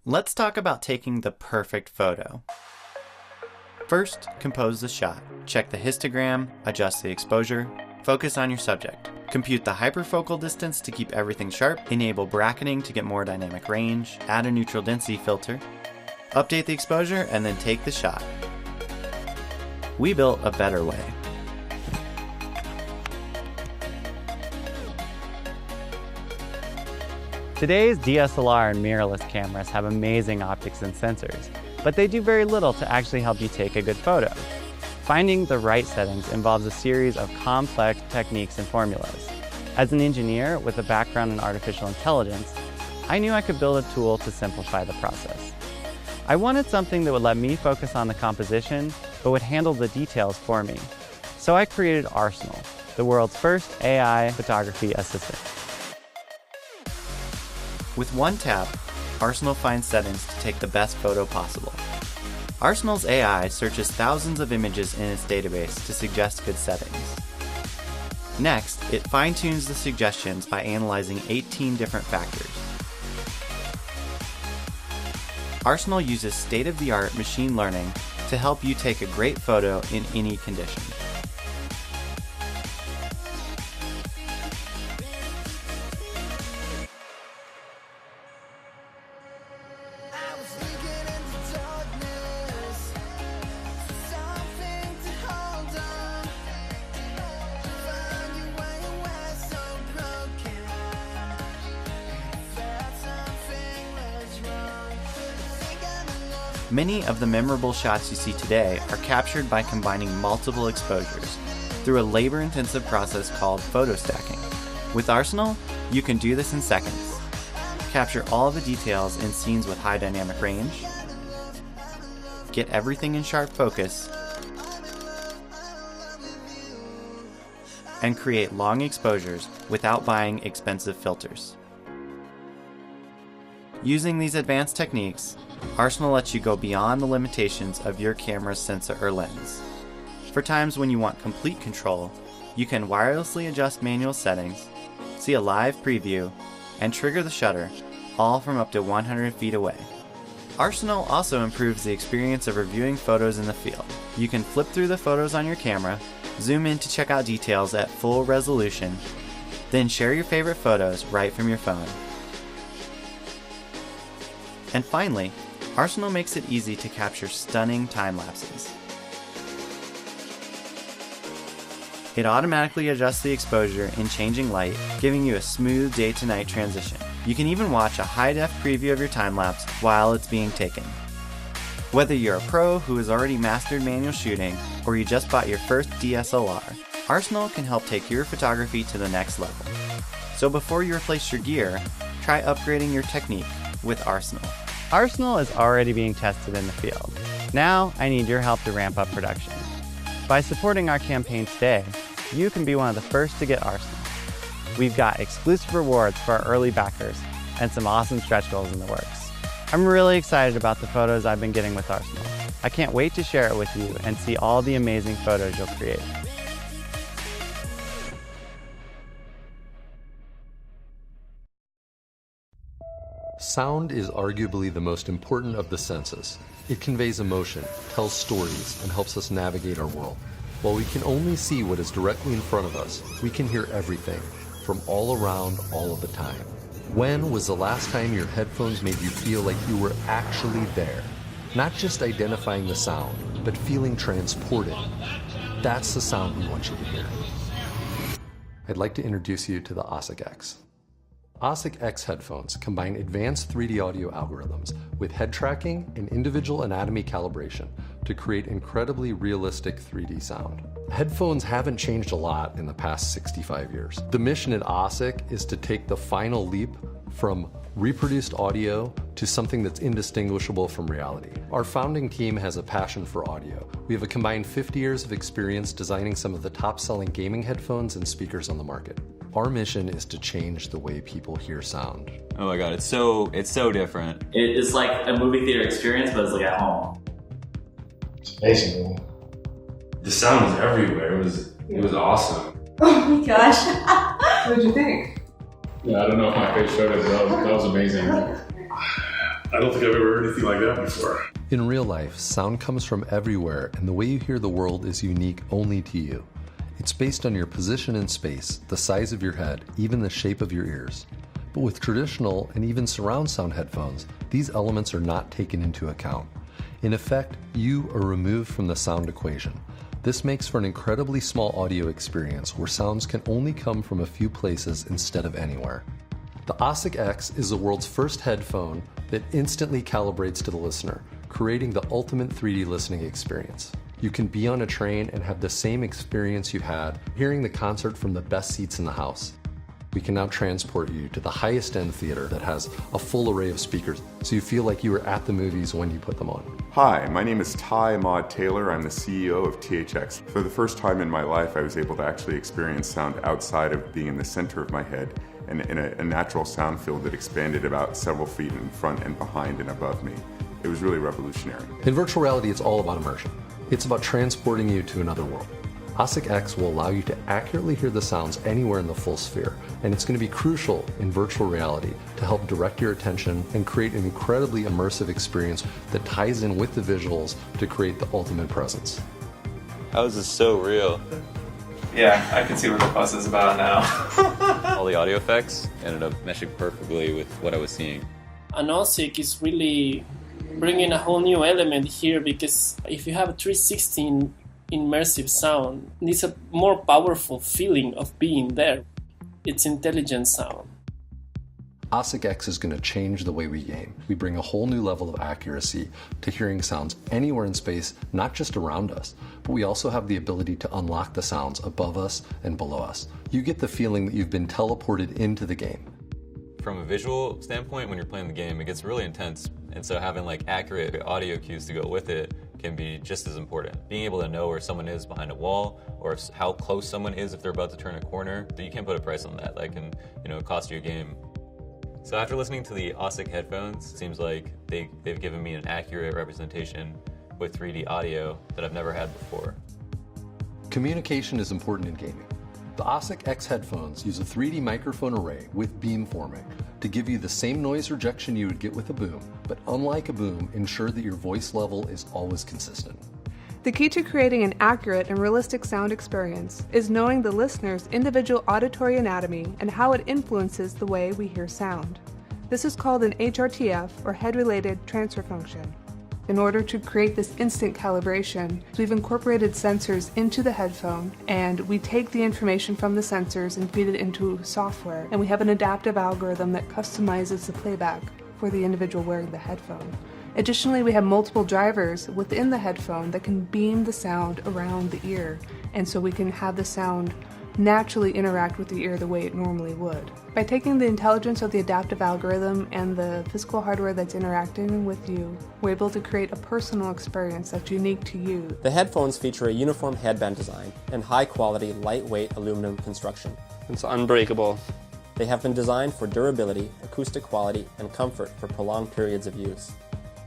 Let's talk about taking the perfect photo. First, compose the shot. Check the histogram, adjust the exposure, focus on your subject. Compute the hyperfocal distance to keep everything sharp, enable bracketing to get more dynamic range, add a neutral density filter, update the exposure, and then take the shot. We built a better way. Today's DSLR and mirrorless cameras have amazing optics and sensors, but they do very little to actually help you take a good photo. Finding the right settings involves a series of complex techniques and formulas. As an engineer with a background in artificial intelligence, I knew I could build a tool to simplify the process. I wanted something that would let me focus on the composition, but would handle the details for me. So I created Arsenal, the world's first AI photography assistant. With one tap, Arsenal finds settings to take the best photo possible. Arsenal's AI searches thousands of images in its database to suggest good settings. Next, it fine-tunes the suggestions by analyzing 18 different factors. Arsenal uses state-of-the-art machine learning to help you take a great photo in any condition. Many of the memorable shots you see today are captured by combining multiple exposures through a labor-intensive process called photo stacking. With Arsenal, you can do this in seconds. Capture all the details in scenes with high dynamic range, get everything in sharp focus, and create long exposures without buying expensive filters. Using these advanced techniques, Arsenal lets you go beyond the limitations of your camera's sensor or lens. For times when you want complete control, you can wirelessly adjust manual settings, see a live preview, and trigger the shutter, all from up to 100 feet away. Arsenal also improves the experience of reviewing photos in the field. You can flip through the photos on your camera, zoom in to check out details at full resolution, then share your favorite photos right from your phone. And finally, Arsenal makes it easy to capture stunning time lapses. It automatically adjusts the exposure in changing light, giving you a smooth day-to-night transition. You can even watch a high-def preview of your time lapse while it's being taken. Whether you're a pro who has already mastered manual shooting, or you just bought your first DSLR, Arsenal can help take your photography to the next level. So before you replace your gear, try upgrading your technique with Arsenal. Arsenal is already being tested in the field. Now, I need your help to ramp up production. By supporting our campaign today, you can be one of the first to get Arsenal. We've got exclusive rewards for our early backers and some awesome stretch goals in the works. I'm really excited about the photos I've been getting with Arsenal. I can't wait to share it with you and see all the amazing photos you'll create. Sound is arguably the most important of the senses. It conveys emotion, tells stories, and helps us navigate our world. While we can only see what is directly in front of us, we can hear everything, from all around, all of the time. When was the last time your headphones made you feel like you were actually there? Not just identifying the sound, but feeling transported. That's the sound we want you to hear. I'd like to introduce you to the Asik X. Asik X headphones combine advanced 3D audio algorithms with head tracking and individual anatomy calibration to create incredibly realistic 3D sound. Headphones haven't changed a lot in the past 65 years. The mission at Asik is to take the final leap from reproduced audio to something that's indistinguishable from reality. Our founding team has a passion for audio. We have a combined 50 years of experience designing some of the top-selling gaming headphones and speakers on the market. Our mission is to change the way people hear sound. Oh my god, it's so different. It's like a movie theater experience, but it's like at home. Basically. The sound was everywhere. It was awesome. Oh my gosh. What did you think? Yeah, I don't know if my face showed it, but that was amazing. I don't think I've ever heard anything like that before. In real life, sound comes from everywhere, and the way you hear the world is unique only to you. It's based on your position in space, the size of your head, even the shape of your ears. But with traditional and even surround sound headphones, these elements are not taken into account. In effect, you are removed from the sound equation. This makes for an incredibly small audio experience where sounds can only come from a few places instead of anywhere. The Asik X is the world's first headphone that instantly calibrates to the listener, creating the ultimate 3D listening experience. You can be on a train and have the same experience you had hearing the concert from the best seats in the house. We can now transport you to the highest end theater that has a full array of speakers, so you feel like you were at the movies when you put them on. Hi, my name is Ty Maud Taylor. I'm the CEO of THX. For the first time in my life, I was able to actually experience sound outside of being in the center of my head and in a natural sound field that expanded about several feet in front and behind and above me. It was really revolutionary. In virtual reality, it's all about immersion. It's about transporting you to another world. Asik X will allow you to accurately hear the sounds anywhere in the full sphere, and it's going to be crucial in virtual reality to help direct your attention and create an incredibly immersive experience that ties in with the visuals to create the ultimate presence. How is this so real? Yeah, I can see what the fuss is about now. All the audio effects ended up meshing perfectly with what I was seeing. And Asik is really bringing a whole new element here, because if you have a 360 immersive sound, it's a more powerful feeling of being there. It's intelligent sound. Asik X is going to change the way we game. We bring a whole new level of accuracy to hearing sounds anywhere in space, not just around us, but we also have the ability to unlock the sounds above us and below us. You get the feeling that you've been teleported into the game. From a visual standpoint, when you're playing the game, it gets really intense, and so having like accurate audio cues to go with it can be just as important. Being able to know where someone is behind a wall, or how close someone is if they're about to turn a corner, you can't put a price on that. That can, cost you a game. So after listening to the Asik headphones, it seems like they've given me an accurate representation with 3D audio that I've never had before. Communication is important in gaming. The Asik X headphones use a 3D microphone array with beamforming to give you the same noise rejection you would get with a boom, but unlike a boom, ensure that your voice level is always consistent. The key to creating an accurate and realistic sound experience is knowing the listener's individual auditory anatomy and how it influences the way we hear sound. This is called an HRTF, or head-related transfer function. In order to create this instant calibration, we've incorporated sensors into the headphone, and we take the information from the sensors and feed it into software, and we have an adaptive algorithm that customizes the playback for the individual wearing the headphone. Additionally, we have multiple drivers within the headphone that can beam the sound around the ear, and so we can have the sound naturally interact with the ear the way it normally would. By taking the intelligence of the adaptive algorithm and the physical hardware that's interacting with you, we're able to create a personal experience that's unique to you. The headphones feature a uniform headband design and high-quality, lightweight aluminum construction. It's unbreakable. They have been designed for durability, acoustic quality, and comfort for prolonged periods of use.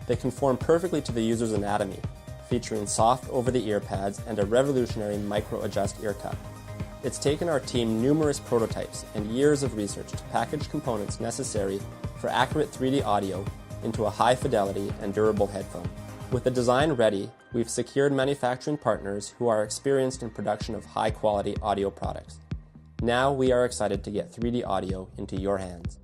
They conform perfectly to the user's anatomy, featuring soft over-the-ear pads and a revolutionary micro-adjust ear cup. It's taken our team numerous prototypes and years of research to package components necessary for accurate 3D audio into a high-fidelity and durable headphone. With the design ready, we've secured manufacturing partners who are experienced in production of high-quality audio products. Now we are excited to get 3D audio into your hands.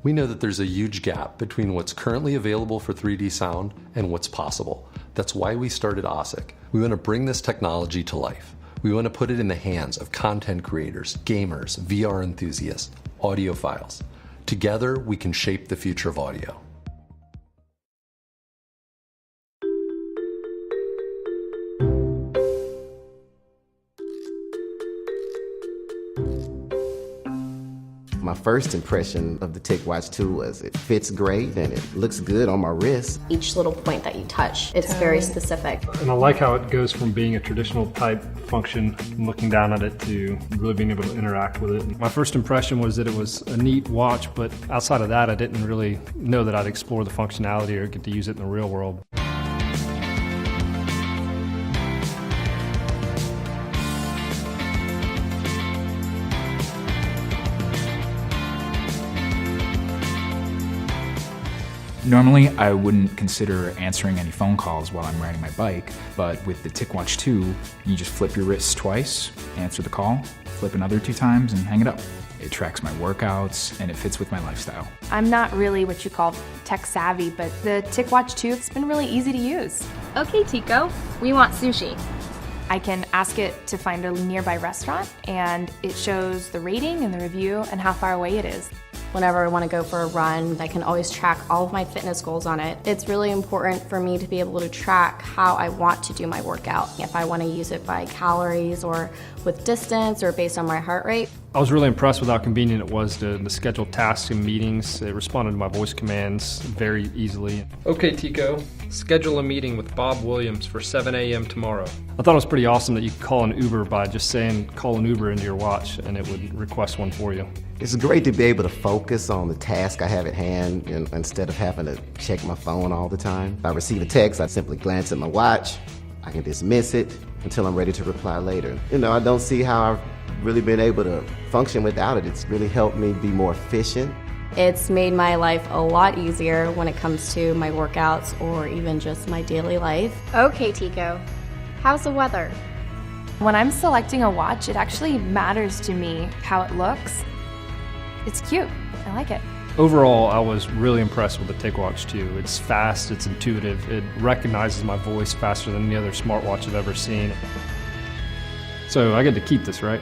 We know that there's a huge gap between what's currently available for 3D sound and what's possible. That's why we started Asik. We want to bring this technology to life. We want to put it in the hands of content creators, gamers, VR enthusiasts, audiophiles. Together, we can shape the future of audio. My first impression of the TicWatch 2 was it fits great and it looks good on my wrist. Each little point that you touch, it's very specific. And I like how it goes from being a traditional type function, looking down at it, to really being able to interact with it. My first impression was that it was a neat watch, but outside of that, I didn't really know that I'd explore the functionality or get to use it in the real world. Normally, I wouldn't consider answering any phone calls while I'm riding my bike, but with the TicWatch 2, you just flip your wrists twice, answer the call, flip another 2 times, and hang it up. It tracks my workouts, and it fits with my lifestyle. I'm not really what you call tech savvy, but the TicWatch 2 has been really easy to use. Okay, Tico, we want sushi. I can ask it to find a nearby restaurant, and it shows the rating and the review and how far away it is. Whenever I want to go for a run, I can always track all of my fitness goals on it. It's really important for me to be able to track how I want to do my workout. If I want to use it by calories or with distance or based on my heart rate. I was really impressed with how convenient it was to schedule tasks and meetings. It responded to my voice commands very easily. Okay, Tico, schedule a meeting with Bob Williams for 7 a.m. tomorrow. I thought it was pretty awesome that you could call an Uber by just saying call an Uber into your watch and it would request one for you. It's great to be able to focus on the task I have at hand instead of having to check my phone all the time. If I receive a text, I simply glance at my watch. I can dismiss it until I'm ready to reply later. I don't see how I've really been able to function without it. It's really helped me be more efficient. It's made my life a lot easier when it comes to my workouts or even just my daily life. Okay, Tico, how's the weather? When I'm selecting a watch, it actually matters to me how it looks. It's cute. I like it. Overall, I was really impressed with the TicWatch 2. It's fast, it's intuitive, it recognizes my voice faster than any other smartwatch I've ever seen. So I get to keep this, right?